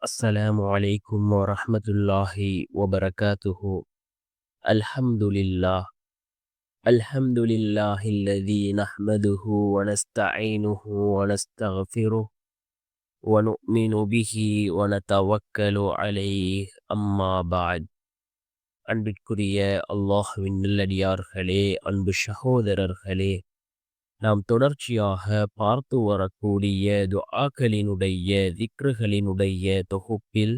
السلام عليكم ورحمة الله وبركاته. الحمد لله. الحمد لله الذي نحمده ونستعينه ونستغفره ونؤمن به ونتوكل عليه. أما بعد. அன்பிற்குரிய அல்லாஹ்வின் நல்லடியார்களே, அன்பு சகோதரர்களே, நாம் தொடர்ச்சியாக பார்த்து வரக்கூடிய துஆக்களினுடைய திக்ருகளினுடைய தொகுப்பில்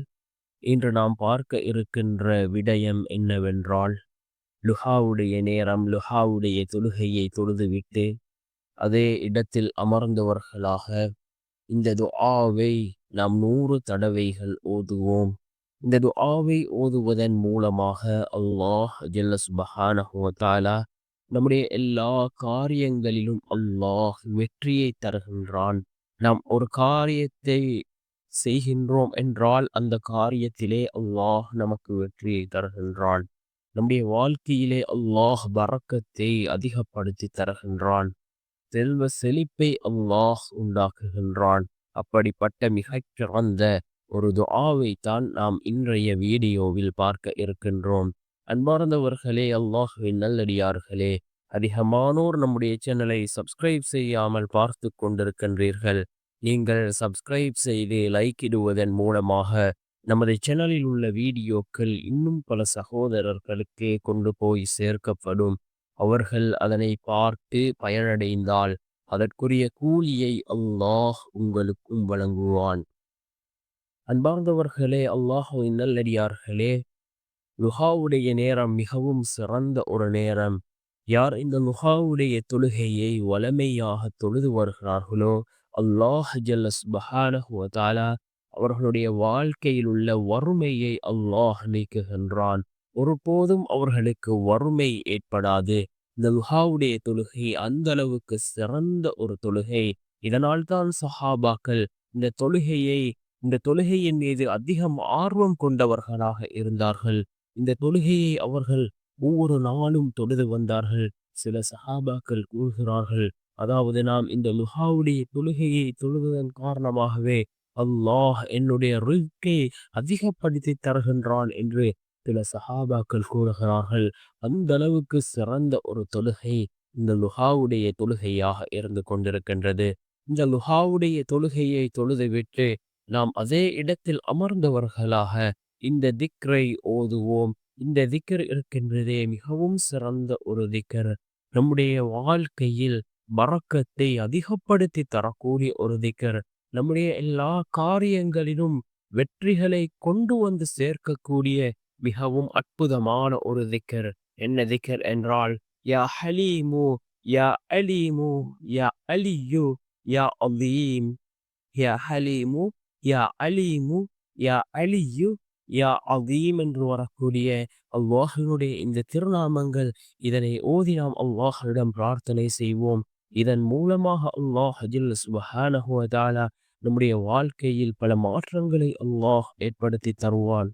இன்று நாம் பார்க்க இருக்கின்ற விடயம் என்னவென்றால், லுஹாவுடைய நேரம், லுஹாவுடைய தொழுகையை தொழுதுவிட்டு அதே இடத்தில் அமர்ந்தவர்களாக இந்த துஆவை நாம் 100 தடவைகள் ஓதுவோம். இந்த துஆவை ஓதுவதன் மூலமாக அல்லாஹ் ஜல்ல சுப்ஹானஹு வ தஆலா நம்முடைய எல்லா காரியங்களிலும் அல்லாஹ் வெற்றியை தருகின்றான். நாம் ஒரு காரியத்தை செய்கின்றோம் என்றால் அந்த காரியத்திலே அல்லாஹ் நமக்கு வெற்றியை தருகின்றான். நம்முடைய வாழ்க்கையிலே அல்லாஹ் பரக்கத்தை அதிகப்படுத்தி தருகின்றான். செல்வ செழிப்பை அல்லாஹ் உண்டாக்குகின்றான். அப்படிப்பட்ட மிகச் சிறந்த ஒரு துஆவை தான் நாம் இன்றைய வீடியோவில் பார்க்க இருக்கின்றோம். அன்பார்ந்தவர்களே, அல்லாஹ்வின் நல்லடியார்களே, அதிகமானோர் நம்முடைய சேனலை சப்ஸ்கிரைப் செய்யாமல் பார்த்து கொண்டிருக்கின்றீர்கள். நீங்கள் சப்ஸ்கிரைப் செய்து லைக் இடுவதன் மூலமாக நமது சேனலில் உள்ள வீடியோக்கள் இன்னும் பல சகோதரர்களுக்கு கொண்டு போய் சேர்க்கப்படும். அவர்கள் அதனை பார்த்து பயனடைந்தால் அதற்குரிய கூலியை அல்லாஹ் உங்களுக்கும் வழங்குவான். அன்பார்ந்தவர்களே, அல்லாஹ்வின் நல்லடியார்களே, லுஹாவுடைய நேரம் மிகவும் சிறந்த ஒரு நேரம். யார் இந்த லுஹாவுடைய தொழுகையை வளமையாக தொழுது வருகிறார்களோ, அல்லாஹ் ஜல்ல சுப்ஹானஹு வ தஆலா அவர்களுடைய வாழ்க்கையில் உள்ள வறுமையை அல்லாஹ் நீக்குகின்றான். ஒருபோதும் அவர்களுக்கு வறுமை ஏற்படாது. இந்த லுஹாவுடைய தொழுகை அந்த அளவுக்கு சிறந்த ஒரு தொழுகை. இதனால் தான் சஹாபாக்கள் இந்த தொழுகையை இந்த தொழுகையின் மீது அதிகம் ஆர்வம் கொண்டவர்களாக இருந்தார்கள். இந்த தொழுகையை அவர்கள் ஒவ்வொரு நாளும் தொழுது வந்தார்கள். சில சஹாபாக்கள் கூறுகிறார்கள், அதாவது நாம் இந்த லுஹாவுடைய தொழுகையை தொழுவதன் காரணமாகவே அல்லாஹ் என்னுடைய ரிஸ்கை அதிகப்படுத்தி தருகின்றான் என்று சில சஹாபாக்கள் கூறுகிறார்கள். அந்த அளவுக்கு சிறந்த ஒரு தொழுகை இந்த லுஹாவுடைய தொழுகையாக இருந்து கொண்டிருக்கின்றது. இந்த லுஹாவுடைய தொழுகையை தொழுதுவிட்டு நாம் அதே இடத்தில் அமர்ந்தவர்களாக இந்த திக்ரை ஓதுவோம். இந்த திக்ர் இருக்கின்றதே மிகவும் சிறந்த ஒரு திக்ர். நம்முடைய வாழ்க்கையில் பரக்கத்தை அதிகப்படுத்தி தரக்கூடிய ஒரு திக்ர். நம்முடைய எல்லா காரியங்களிலும் வெற்றிகளை கொண்டு வந்து சேர்க்கக்கூடிய மிகவும் அற்புதமான ஒரு திக்ர். என்ன திக்ர் என்றால், யா ஹலீமு யா அலீமு யா அலியு யா அலீம். யா ஹலீமு யா அலீமு யா அலியு யா அதீம் என்று வரக்கூடிய அல்லாஹினுடைய இந்த திருநாமங்கள், இதனை ஓதி நாம் அல்லாஹிடம் பிரார்த்தனை செய்வோம். இதன் மூலமாக அல்லாஹ் ஜல்ல சுப்ஹானஹு வ தஆலா நம்முடைய வாழ்க்கையில் பல மாற்றங்களை அல்லாஹ் ஏற்படுத்தி தருவான்.